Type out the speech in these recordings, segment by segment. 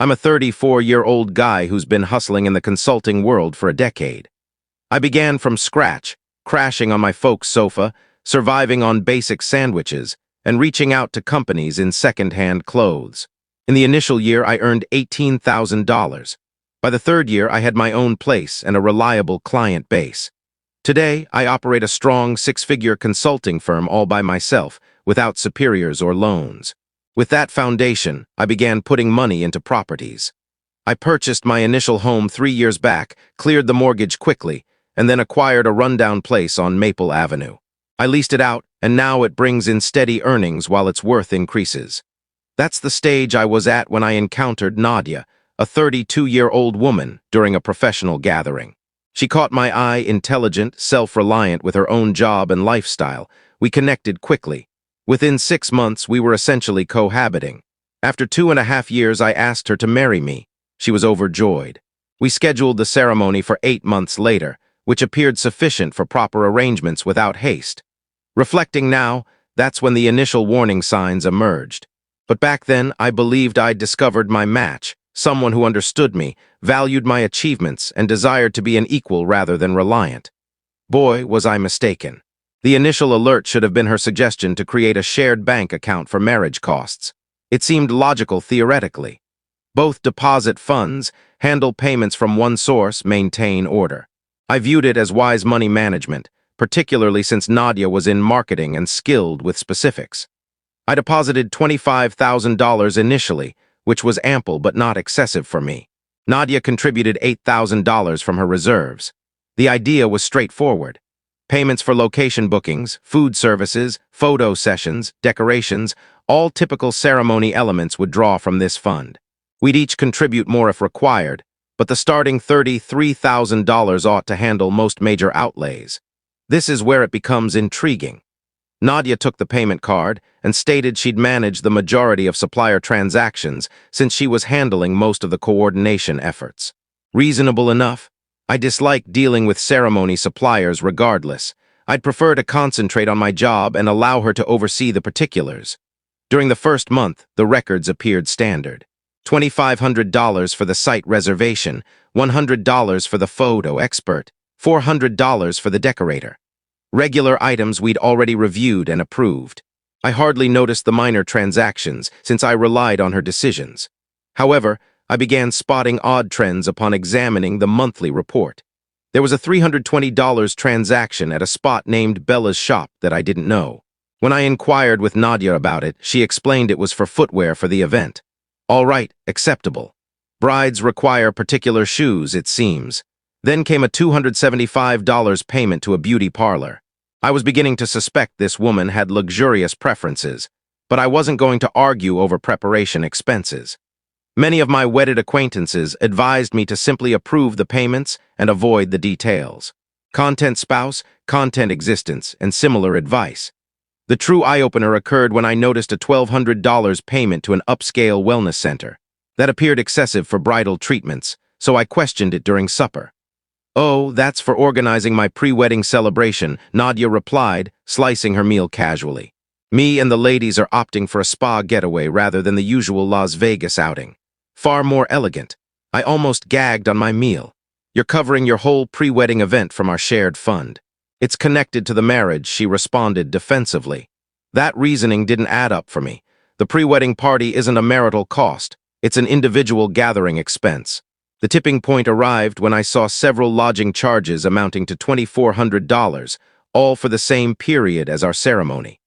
I'm a 34-year-old guy who's been hustling in the consulting world for a decade. I began from scratch, crashing on my folks' sofa, surviving on basic sandwiches, and reaching out to companies in second-hand clothes. In the initial year, I earned $18,000. By the third year, I had my own place and a reliable client base. Today, I operate a strong six-figure consulting firm all by myself, without superiors or loans. With that foundation, I began putting money into properties. I purchased my initial home 3 years back, cleared the mortgage quickly, and then acquired a rundown place on Maple Avenue. I leased it out, and now it brings in steady earnings while its worth increases. That's the stage I was at when I encountered Nadia, a 32-year-old woman, during a professional gathering. She caught my eye, intelligent, self-reliant with her own job and lifestyle. We connected quickly. Within 6 months, we were essentially cohabiting. After 2.5 years, I asked her to marry me. She was overjoyed. We scheduled the ceremony for 8 months later, which appeared sufficient for proper arrangements without haste. Reflecting now, that's when the initial warning signs emerged. But back then, I believed I'd discovered my match, someone who understood me, valued my achievements, and desired to be an equal rather than reliant. Boy, was I mistaken. The initial alert should have been her suggestion to create a shared bank account for marriage costs. It seemed logical theoretically. Both deposit funds, handle payments from one source, maintain order. I viewed it as wise money management, particularly since Nadia was in marketing and skilled with specifics. I deposited $25,000 initially, which was ample but not excessive for me. Nadia contributed $8,000 from her reserves. The idea was straightforward. Payments for location bookings, food services, photo sessions, decorations, all typical ceremony elements would draw from this fund. We'd each contribute more if required, but the starting $33,000 ought to handle most major outlays. This is where it becomes intriguing. Nadia took the payment card and stated she'd manage the majority of supplier transactions since she was handling most of the coordination efforts. Reasonable enough. I dislike dealing with ceremony suppliers regardless. I'd prefer to concentrate on my job and allow her to oversee the particulars. During the first month, the records appeared standard. $2,500 for the site reservation, $100 for the photo expert, $400 for the decorator. Regular items we'd already reviewed and approved. I hardly noticed the minor transactions since I relied on her decisions. However, I began spotting odd trends upon examining the monthly report. There was a $320 transaction at a spot named Bella's Shop that I didn't know. When I inquired with Nadia about it, she explained it was for footwear for the event. All right, acceptable. Brides require particular shoes, it seems. Then came a $275 payment to a beauty parlor. I was beginning to suspect this woman had luxurious preferences, but I wasn't going to argue over preparation expenses. Many of my wedded acquaintances advised me to simply approve the payments and avoid the details. Content spouse, content existence, and similar advice. The true eye-opener occurred when I noticed a $1,200 payment to an upscale wellness center. That appeared excessive for bridal treatments, so I questioned it during supper. "Oh, that's for organizing my pre-wedding celebration," Nadia replied, slicing her meal casually. "Me and the ladies are opting for a spa getaway rather than the usual Las Vegas outing. Far more elegant. I almost gagged on my meal. You're covering your whole pre-wedding event from our shared fund. It's connected to the marriage," she responded defensively. That reasoning didn't add up for me. The pre-wedding party isn't a marital cost. It's an individual gathering expense. The tipping point arrived when I saw several lodging charges amounting to $2,400, all for the same period as our ceremony.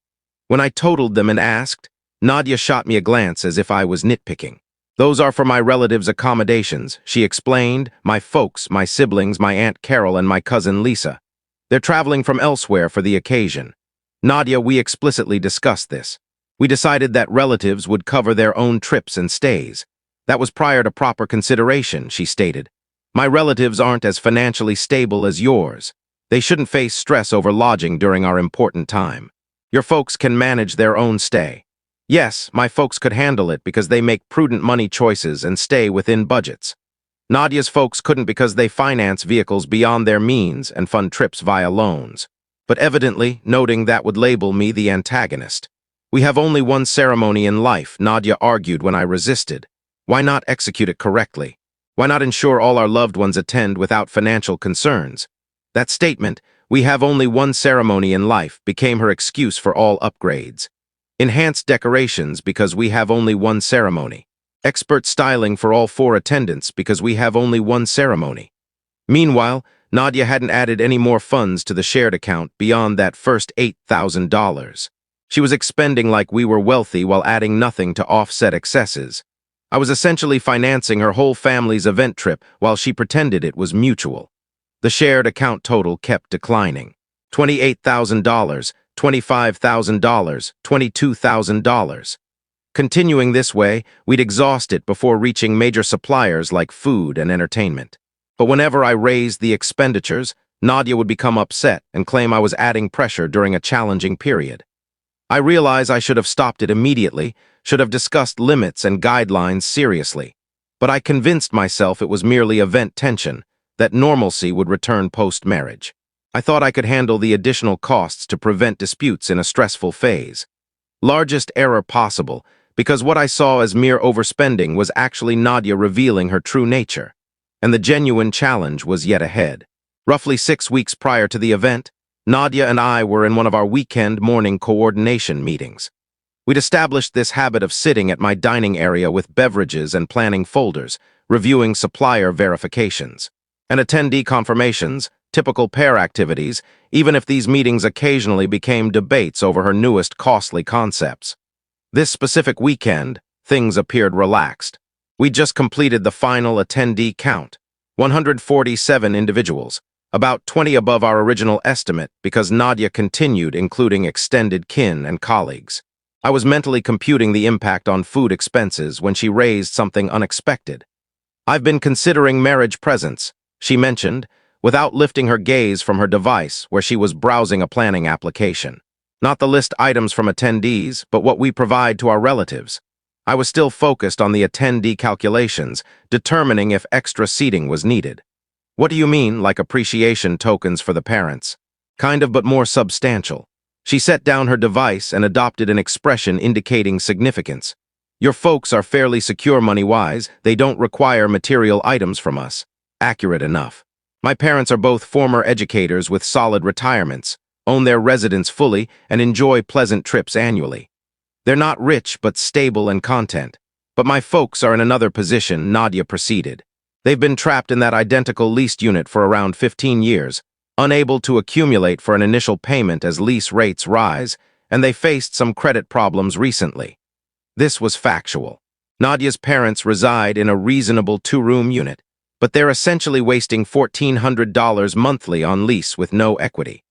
When I totaled them and asked, Nadia shot me a glance as if I was nitpicking. "Those are for my relatives' accommodations," she explained, "my folks, my siblings, my Aunt Carol, and my cousin Lisa. They're traveling from elsewhere for the occasion." Nadia, we explicitly discussed this. We decided that relatives would cover their own trips and stays. That was prior to proper consideration, she stated. "My relatives aren't as financially stable as yours. They shouldn't face stress over lodging during our important time. Your folks can manage their own stay." Yes, my folks could handle it because they make prudent money choices and stay within budgets. Nadia's folks couldn't because they finance vehicles beyond their means and fund trips via loans. But evidently, noting that would label me the antagonist. "We have only one ceremony in life," Nadia argued when I resisted. Why not execute it correctly? Why not ensure all our loved ones attend without financial concerns? That statement, "We have only one ceremony in life," became her excuse for all upgrades. Enhanced decorations because we have only one ceremony. Expert styling for all 4 attendants because we have only one ceremony. Meanwhile, Nadia hadn't added any more funds to the shared account beyond that first $8,000. She was expending like we were wealthy while adding nothing to offset excesses. I was essentially financing her whole family's event trip while she pretended it was mutual. The shared account total kept declining. $28,000, $25,000, $22,000. Continuing this way, we'd exhaust it before reaching major suppliers like food and entertainment. But whenever I raised the expenditures, Nadia would become upset and claim I was adding pressure during a challenging period. I realize I should have stopped it immediately, should have discussed limits and guidelines seriously. But I convinced myself it was merely event tension, that normalcy would return post-marriage. I thought I could handle the additional costs to prevent disputes in a stressful phase. Largest error possible, because what I saw as mere overspending was actually Nadia revealing her true nature. And the genuine challenge was yet ahead. Roughly 6 weeks prior to the event, Nadia and I were in one of our weekend morning coordination meetings. We'd established this habit of sitting at my dining area with beverages and planning folders, reviewing supplier verifications and attendee confirmations, typical pair activities, even if these meetings occasionally became debates over her newest costly concepts. This specific weekend, things appeared relaxed. We'd just completed the final attendee count, 147 individuals, about 20 above our original estimate because Nadia continued including extended kin and colleagues. I was mentally computing the impact on food expenses when she raised something unexpected. "I've been considering marriage presents," she mentioned, without lifting her gaze from her device where she was browsing a planning application. Not the list items from attendees, but what we provide to our relatives. I was still focused on the attendee calculations, determining if extra seating was needed. "What do you mean, like appreciation tokens for the parents?" "Kind of, but more substantial." She set down her device and adopted an expression indicating significance. "Your folks are fairly secure money-wise, they don't require material items from us." Accurate enough. My parents are both former educators with solid retirements, own their residence fully, and enjoy pleasant trips annually. They're not rich, but stable and content. But my folks are in another position, Nadia proceeded. They've been trapped in that identical leased unit for around 15 years, unable to accumulate for an initial payment as lease rates rise, and they faced some credit problems recently. This was factual. Nadia's parents reside in a reasonable 2-room unit, but they're essentially wasting $1,400 monthly on lease with no equity.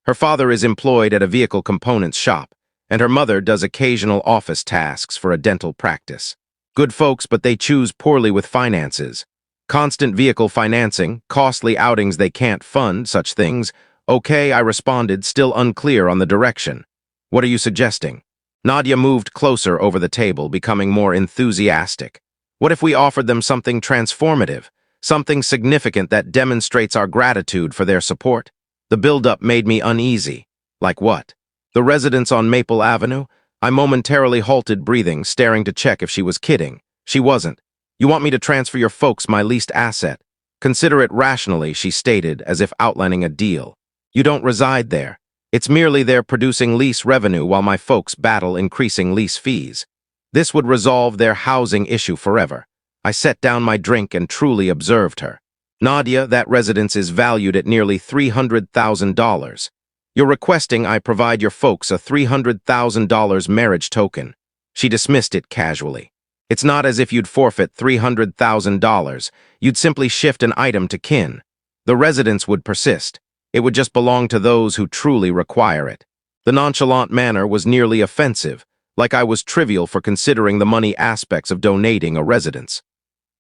Her father is employed at a vehicle components shop, and her mother does occasional office tasks for a dental practice. Good folks, but they choose poorly with finances. Constant vehicle financing, costly outings they can't fund, such things. "Okay," I responded, still unclear on the direction. "What are you suggesting?" Nadia moved closer over the table, becoming more enthusiastic. "What if we offered them something transformative? Something significant that demonstrates our gratitude for their support?" The build-up made me uneasy. Like what? The residence on Maple Avenue? I momentarily halted breathing, staring to check if she was kidding. She wasn't. "You want me to transfer your folks my leased asset? Consider it rationally," she stated, as if outlining a deal. "You don't reside there. It's merely they're producing lease revenue while my folks battle increasing lease fees. This would resolve their housing issue forever." I set down my drink and truly observed her. "Nadia, that residence is valued at nearly $300,000. You're requesting I provide your folks a $300,000 marriage token." She dismissed it casually. "It's not as if you'd forfeit $300,000. You'd simply shift an item to kin. The residence would persist. It would just belong to those who truly require it." The nonchalant manner was nearly offensive, like I was trivial for considering the money aspects of donating a residence.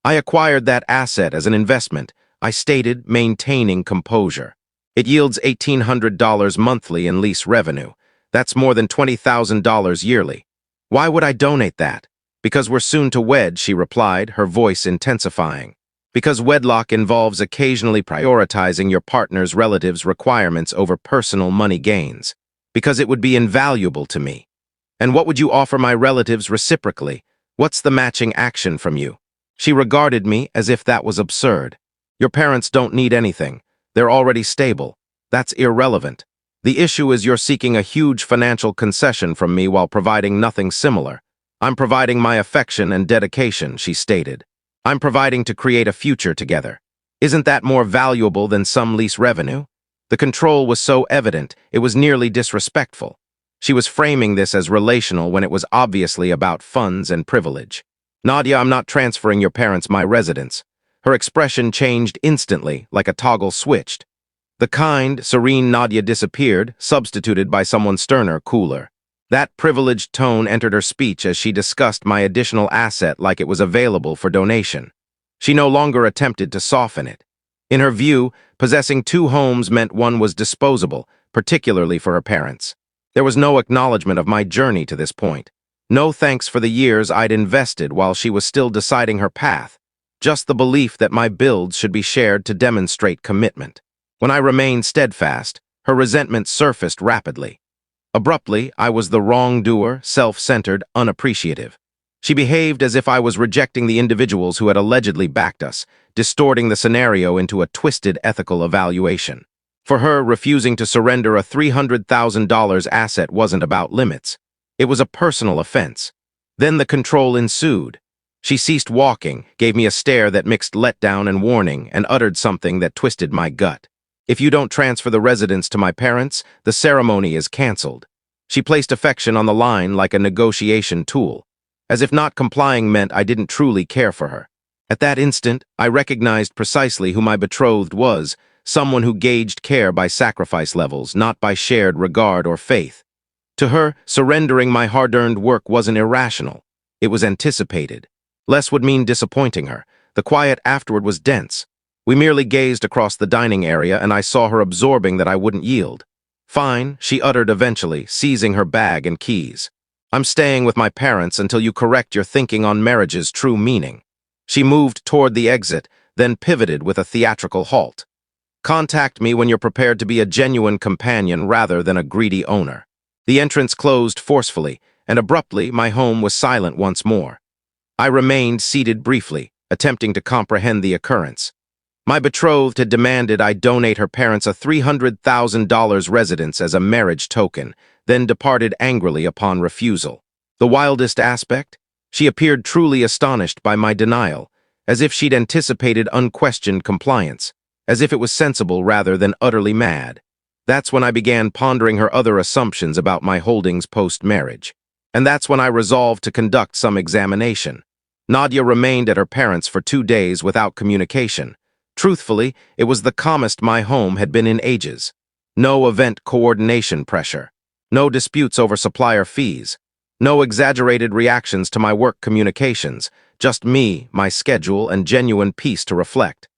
"I acquired that asset as an investment," I stated, maintaining composure. "It yields $1,800 monthly in lease revenue. That's more than $20,000 yearly. Why would I donate that?" "Because we're soon to wed," she replied, her voice intensifying. "Because wedlock involves occasionally prioritizing your partner's relatives' requirements over personal money gains. Because it would be invaluable to me." "And what would you offer my relatives reciprocally? What's the matching action from you?" She regarded me as if that was absurd. Your parents don't need anything. They're already stable. That's irrelevant. The issue is you're seeking a huge financial concession from me while providing nothing similar. I'm providing my affection and dedication, she stated. I'm providing to create a future together. Isn't that more valuable than some lease revenue? The control was so evident, it was nearly disrespectful. She was framing this as relational when it was obviously about funds and privilege. Nadia, I'm not transferring your parents my residence. Her expression changed instantly, like a toggle switched. The kind, serene Nadia disappeared, substituted by someone sterner, cooler. That privileged tone entered her speech as she discussed my additional asset like it was available for donation. She no longer attempted to soften it. In her view, possessing 2 homes meant one was disposable, particularly for her parents. There was no acknowledgement of my journey to this point. No thanks for the years I'd invested while she was still deciding her path. Just the belief that my builds should be shared to demonstrate commitment. When I remained steadfast, her resentment surfaced rapidly. Abruptly, I was the wrongdoer, self-centered, unappreciative. She behaved as if I was rejecting the individuals who had allegedly backed us, distorting the scenario into a twisted ethical evaluation. For her, refusing to surrender a $300,000 asset wasn't about limits. It was a personal offense. Then the control ensued. She ceased walking, gave me a stare that mixed letdown and warning, and uttered something that twisted my gut. If you don't transfer the residence to my parents, the ceremony is canceled. She placed affection on the line like a negotiation tool, as if not complying meant I didn't truly care for her. At that instant, I recognized precisely who my betrothed was, someone who gauged care by sacrifice levels, not by shared regard or faith. To her, surrendering my hard-earned work wasn't irrational. It was anticipated. Less would mean disappointing her. The quiet afterward was dense. We merely gazed across the dining area, and I saw her absorbing that I wouldn't yield. Fine, she uttered eventually, seizing her bag and keys. I'm staying with my parents until you correct your thinking on marriage's true meaning. She moved toward the exit, then pivoted with a theatrical halt. Contact me when you're prepared to be a genuine companion rather than a greedy owner. The entrance closed forcefully, and abruptly my home was silent once more. I remained seated briefly, attempting to comprehend the occurrence. My betrothed had demanded I donate her parents a $300,000 residence as a marriage token, then departed angrily upon refusal. The wildest aspect? She appeared truly astonished by my denial, as if she'd anticipated unquestioned compliance, as if it was sensible rather than utterly mad. That's when I began pondering her other assumptions about my holdings post-marriage. And that's when I resolved to conduct some examination. Nadia remained at her parents' for 2 days without communication. Truthfully, it was the calmest my home had been in ages. No event coordination pressure. No disputes over supplier fees. No exaggerated reactions to my work communications. Just me, my schedule, and genuine peace to reflect.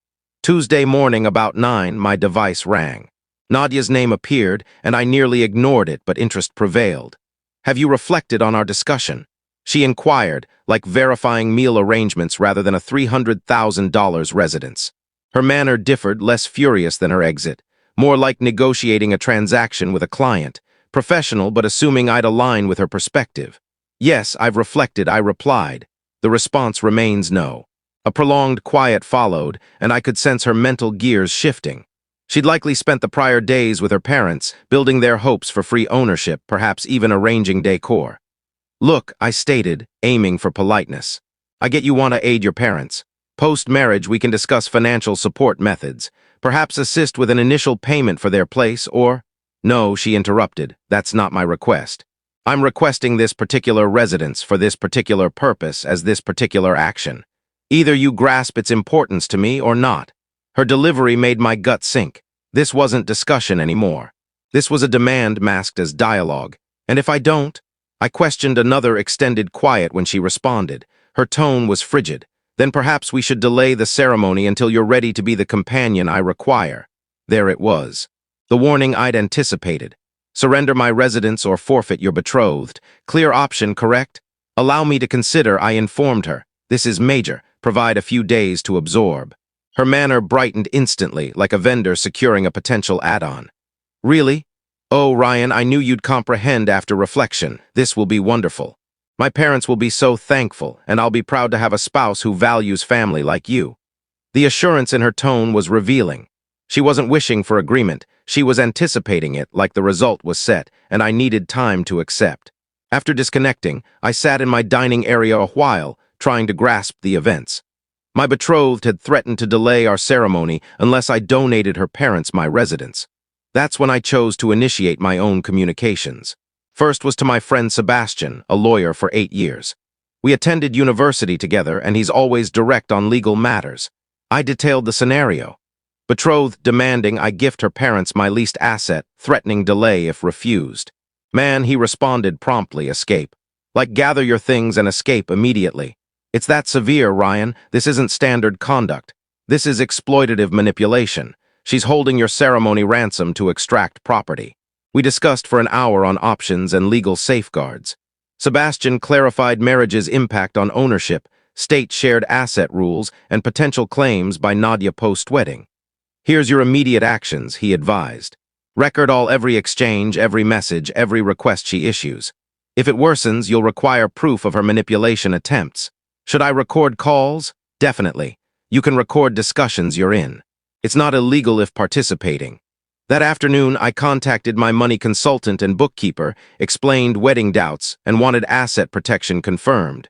Tuesday morning about 9, my device rang. Nadia's name appeared, and I nearly ignored it, but interest prevailed. Have you reflected on our discussion? She inquired, like verifying meal arrangements rather than a $300,000 residence. Her manner differed, less furious than her exit, more like negotiating a transaction with a client, professional but assuming I'd align with her perspective. Yes, I've reflected, I replied. The response remains no. A prolonged quiet followed, and I could sense her mental gears shifting. She'd likely spent the prior days with her parents, building their hopes for free ownership, perhaps even arranging decor. Look, I stated, aiming for politeness. I get you want to aid your parents. Post-marriage, we can discuss financial support methods, perhaps assist with an initial payment for their place, or— No, she interrupted, that's not my request. I'm requesting this particular residence for this particular purpose as this particular action. Either you grasp its importance to me or not. Her delivery made my gut sink. This wasn't discussion anymore. This was a demand masked as dialogue. And if I don't? I questioned another extended quiet when she responded. Her tone was frigid. Then perhaps we should delay the ceremony until you're ready to be the companion I require. There it was. The warning I'd anticipated. Surrender my residence or forfeit your betrothed. Clear option, correct? Allow me to consider, I informed her. This is major. Provide a few days to absorb. Her manner brightened instantly, like a vendor securing a potential add-on. Really? Oh, Ryan, I knew you'd comprehend after reflection. This will be wonderful. My parents will be so thankful, and I'll be proud to have a spouse who values family like you." The assurance in her tone was revealing. She wasn't wishing for agreement, she was anticipating it like the result was set, and I needed time to accept. After disconnecting, I sat in my dining area a while, trying to grasp the events. My betrothed had threatened to delay our ceremony unless I donated her parents my residence. That's when I chose to initiate my own communications. First was to my friend Sebastian, a lawyer for 8 years. We attended university together, and he's always direct on legal matters. I detailed the scenario. Betrothed demanding I gift her parents my least asset, threatening delay if refused. Man, he responded promptly, escape. Like gather your things and escape immediately. It's that severe, Ryan. This isn't standard conduct. This is exploitative manipulation. She's holding your ceremony ransom to extract property. We discussed for an hour on options and legal safeguards. Sebastian clarified marriage's impact on ownership, state shared asset rules, and potential claims by Nadia post-wedding. Here's your immediate actions, he advised. Record every exchange, every message, every request she issues. If it worsens, you'll require proof of her manipulation attempts. Should I record calls? Definitely. You can record discussions you're in. It's not illegal if participating. That afternoon, I contacted my money consultant and bookkeeper, explained wedding doubts, and wanted asset protection confirmed.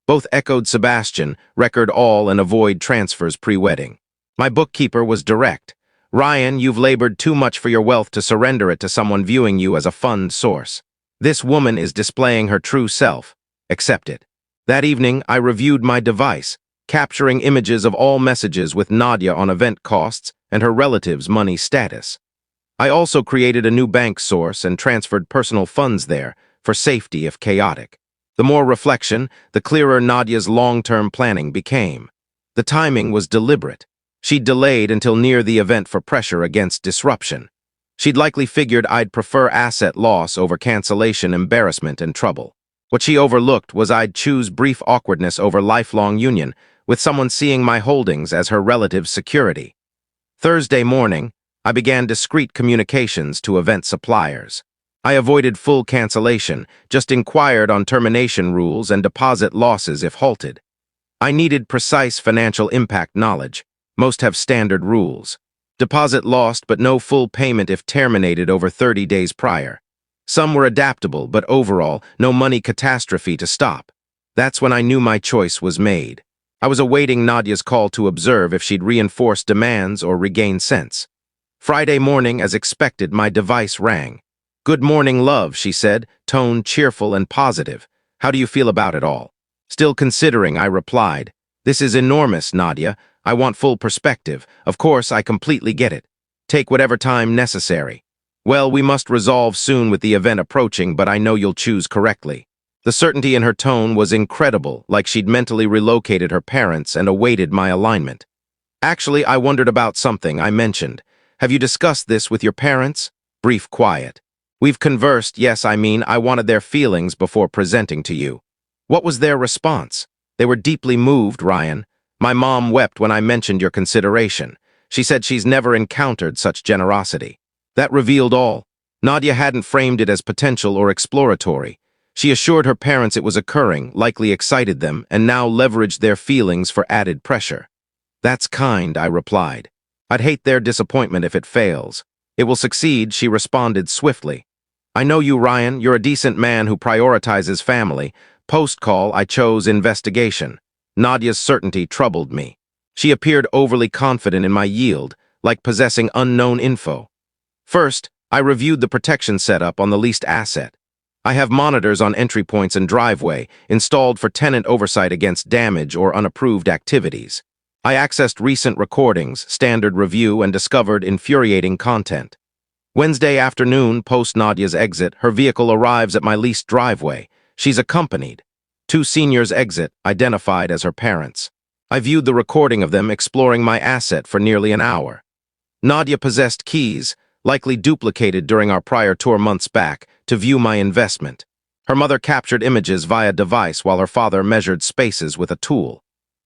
Both echoed Sebastian, record all and avoid transfers pre-wedding. My bookkeeper was direct. Ryan, you've labored too much for your wealth to surrender it to someone viewing you as a fund source. This woman is displaying her true self. Accept it. That evening, I reviewed my device, capturing images of all messages with Nadia on event costs and her relatives' money status. I also created a new bank source and transferred personal funds there for safety if chaotic. The more reflection, the clearer Nadia's long-term planning became. The timing was deliberate. She'd delayed until near the event for pressure against disruption. She'd likely figured I'd prefer asset loss over cancellation, embarrassment, and trouble. What she overlooked was I'd choose brief awkwardness over lifelong union, with someone seeing my holdings as her relative's security. Thursday morning, I began discreet communications to event suppliers. I avoided full cancellation, just inquired on termination rules and deposit losses if halted. I needed precise financial impact knowledge. Most have standard rules. Deposit lost but no full payment if terminated over 30 days prior. Some were adaptable, but overall, no money catastrophe to stop. That's when I knew my choice was made. I was awaiting Nadia's call to observe if she'd reinforce demands or regain sense. Friday morning, as expected, my device rang. "Good morning, love," she said, tone cheerful and positive. "How do you feel about it all?" Still considering, I replied. "This is enormous, Nadia. I want full perspective. Of course, I completely get it. Take whatever time necessary. Well, we must resolve soon with the event approaching, but I know you'll choose correctly." The certainty in her tone was incredible, like she'd mentally relocated her parents and awaited my alignment. "Actually, I wondered about something," I mentioned. "Have you discussed this with your parents?" Brief quiet. "We've conversed, yes, I wanted their feelings before presenting to you." "What was their response?" "They were deeply moved, Ryan. My mom wept when I mentioned your consideration. She said she's never encountered such generosity." That revealed all. Nadia hadn't framed it as potential or exploratory. She assured her parents it was occurring, likely excited them, and now leveraged their feelings for added pressure. "That's kind," I replied. "I'd hate their disappointment if it fails." "It will succeed," she responded swiftly. "I know you, Ryan. You're a decent man who prioritizes family." Post-call, I chose investigation. Nadia's certainty troubled me. She appeared overly confident in my yield, like possessing unknown info. First, I reviewed the protection setup on the leased asset. I have monitors on entry points and driveway, installed for tenant oversight against damage or unapproved activities. I accessed recent recordings, standard review, and discovered infuriating content. Wednesday afternoon, post Nadia's exit, her vehicle arrives at my leased driveway. She's accompanied. 2 seniors exit, identified as her parents. I viewed the recording of them exploring my asset for nearly an hour. Nadia possessed keys, likely duplicated during our prior tour months back, to view my investment. Her mother captured images via device while her father measured spaces with a tool.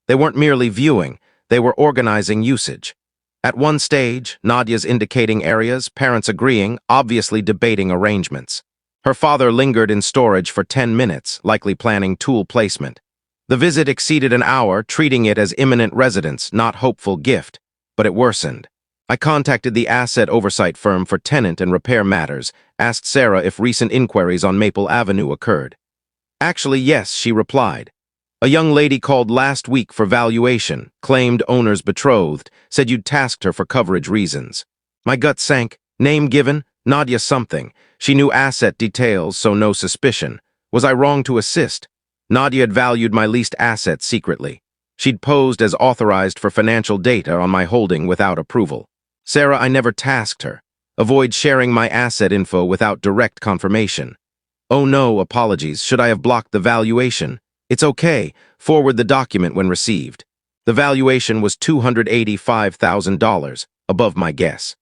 They weren't merely viewing, they were organizing usage. At one stage, Nadia's indicating areas, parents agreeing, obviously debating arrangements. Her father lingered in storage for 10 minutes, likely planning tool placement. The visit exceeded an hour, treating it as imminent residence, not hopeful gift, but it worsened. I contacted the asset oversight firm for tenant and repair matters, asked Sarah if recent inquiries on Maple Avenue occurred. Actually, yes, she replied. A young lady called last week for valuation, claimed owner's betrothed, said you'd tasked her for coverage reasons. My gut sank. Name given, Nadia something. She knew asset details, so no suspicion. Was I wrong to assist? Nadia had valued my leased asset secretly. She'd posed as authorized for financial data on my holding without approval. Sarah, I never tasked her. Avoid sharing my asset info without direct confirmation. Oh no, apologies. Should I have blocked the valuation? It's okay. Forward the document when received. The valuation was $285,000, above my guess.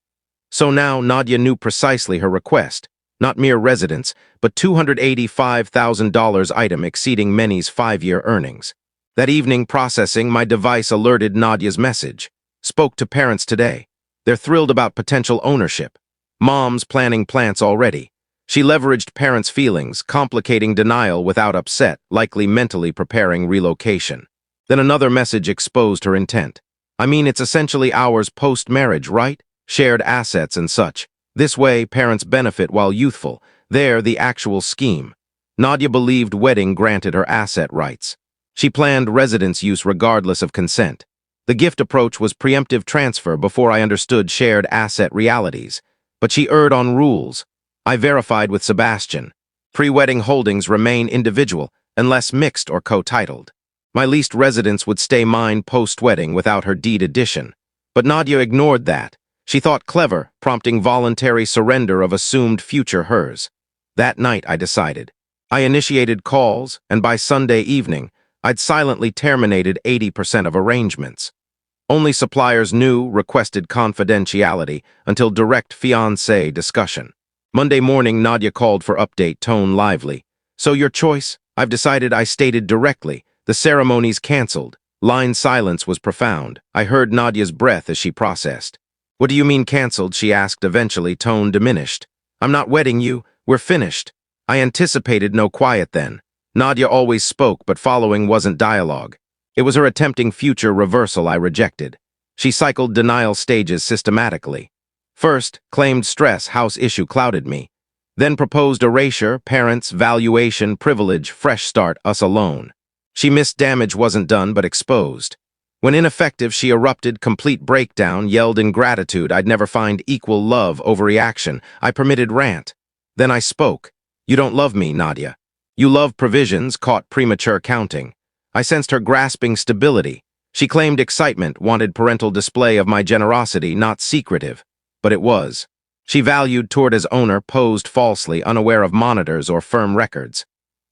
So now Nadia knew precisely her request. Not mere residence, but $285,000 item exceeding many's 5-year earnings. That evening processing, my device alerted Nadia's message. Spoke to parents today. They're thrilled about potential ownership. Mom's planning plants already. She leveraged parents' feelings, complicating denial without upset, likely mentally preparing relocation. Then another message exposed her intent. I mean, it's essentially ours post-marriage, right? Shared assets and such. This way, parents benefit while youthful. There, the actual scheme. Nadia believed wedding granted her asset rights. She planned residence use regardless of consent. The gift approach was preemptive transfer before I understood shared asset realities. But she erred on rules. I verified with Sebastian. Pre-wedding holdings remain individual unless mixed or co-titled. My leased residence would stay mine post-wedding without her deed addition. But Nadia ignored that. She thought clever, prompting voluntary surrender of assumed future hers. That night, I decided. I initiated calls, and by Sunday evening, I'd silently terminated 80% of arrangements. Only suppliers knew, requested confidentiality until direct fiancé discussion. Monday morning, Nadia called for update, tone lively. So your choice? I've decided. I stated directly. The ceremony's canceled. Line silence was profound. I heard Nadia's breath as she processed. What do you mean canceled? She asked eventually, tone diminished. I'm not wedding you. We're finished. I anticipated no quiet then. Nadia always spoke, but following wasn't dialogue. It was her attempting future reversal I rejected. She cycled denial stages systematically. First, claimed stress, house issue clouded me. Then proposed erasure, parents, valuation, privilege, fresh start, us alone. She missed damage wasn't done but exposed. When ineffective, she erupted, complete breakdown, yelled ingratitude. I'd never find equal love, overreaction. I permitted rant. Then I spoke. You don't love me, Nadia. You love provisions, caught premature counting. I sensed her grasping stability. She claimed excitement, wanted parental display of my generosity, not secretive. But it was. She valued toward as owner, posed falsely, unaware of monitors or firm records.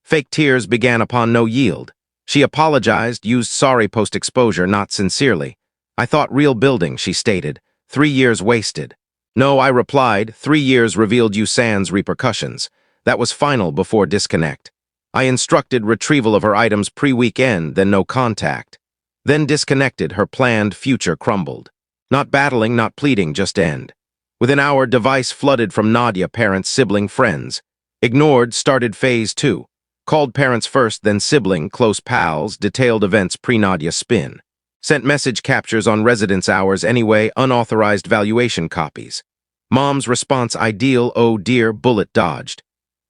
Fake tears began upon no yield. She apologized, used sorry post-exposure, not sincerely. I thought real building, she stated. 3 years wasted. No, I replied, 3 years revealed you sans repercussions. That was final before disconnect. I instructed retrieval of her items pre-weekend, then no contact. Then disconnected, her planned future crumbled. Not battling, not pleading, just end. Within an hour, device flooded from Nadia, parents, sibling, friends. Ignored, started phase 2. Called parents first, then sibling, close pals, detailed events pre-Nadia spin. Sent message captures on residence hours anyway, unauthorized valuation copies. Mom's response ideal, oh dear, bullet dodged.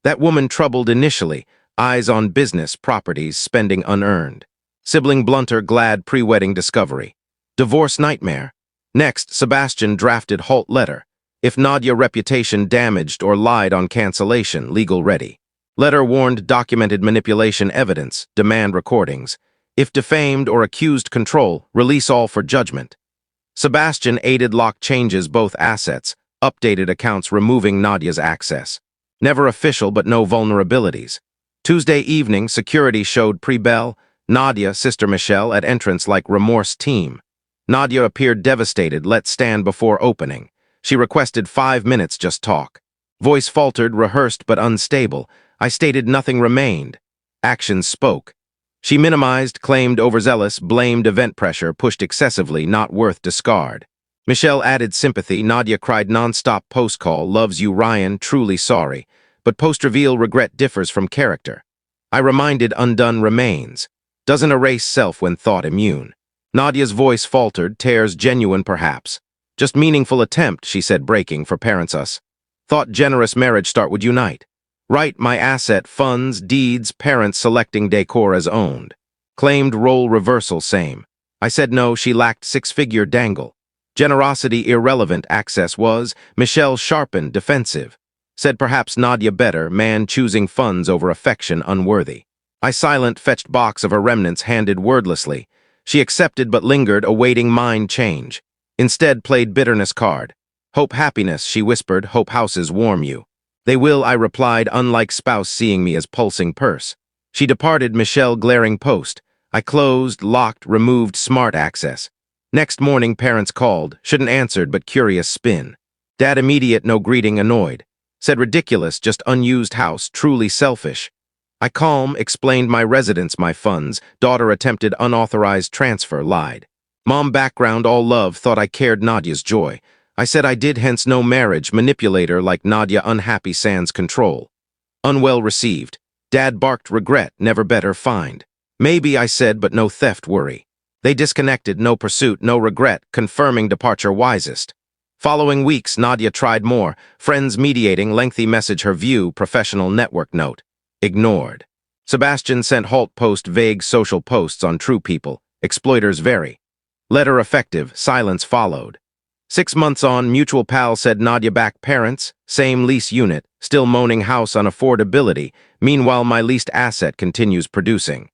That woman troubled initially, eyes on business, properties, spending unearned. Sibling blunter, glad pre-wedding discovery. Divorce nightmare. Next, Sebastian drafted halt letter. If Nadia reputation damaged or lied on cancellation, legal ready. Letter warned documented manipulation evidence, demand recordings. If defamed or accused control, release all for judgment. Sebastian aided lock changes both assets, updated accounts removing Nadia's access. Never official but no vulnerabilities. Tuesday evening, security showed pre-bell, Nadia, Sister Michelle, at entrance like remorse team. Nadia appeared devastated, let stand before opening. She requested 5 minutes just talk. Voice faltered, rehearsed but unstable. I stated nothing remained. Actions spoke. She minimized, claimed overzealous, blamed event pressure, pushed excessively, not worth discard. Michelle added sympathy. Nadia cried nonstop post-call, loves you Ryan, truly sorry. but post-reveal regret differs from character. I reminded undone remains. Doesn't erase self when thought immune. Nadia's voice faltered, tears genuine perhaps. Just meaningful attempt, she said, breaking for parents us. Thought generous marriage start would unite. Right, my asset, funds, deeds, parents selecting decor as owned. Claimed role reversal same. I said no, she lacked six-figure dangle. Generosity irrelevant, access was. Michelle sharpened, defensive. Said perhaps Nadia better, man choosing funds over affection unworthy. I silent fetched box of her remnants handed wordlessly. She accepted but lingered, awaiting mind change. Instead played bitterness card. Hope happiness, she whispered, hope houses warm you. They will, I replied, unlike spouse seeing me as pulsing purse. She departed, Michelle glaring post. I closed, locked, removed smart access. Next morning parents called, shouldn't answered but curious spin. Dad immediate, no greeting, annoyed. Said ridiculous, just unused house, truly selfish. I calm, explained my residence, my funds. Daughter attempted unauthorized transfer, lied. Mom background, all love, thought I cared Nadia's joy. I said I did, hence no marriage, manipulator like Nadia unhappy sans control. Unwell received. Dad barked regret, never better find. Maybe, I said, but no theft worry. They disconnected, no pursuit, no regret, confirming departure wisest. Following weeks, Nadia tried more. Friends mediating, lengthy message her view, professional network note. Ignored. Sebastian sent halt post vague social posts on true people. Exploiters vary. Letter effective, silence followed. 6 months on, mutual pal said Nadia back parents, same lease unit, still moaning house on affordability. Meanwhile, my leased asset continues producing.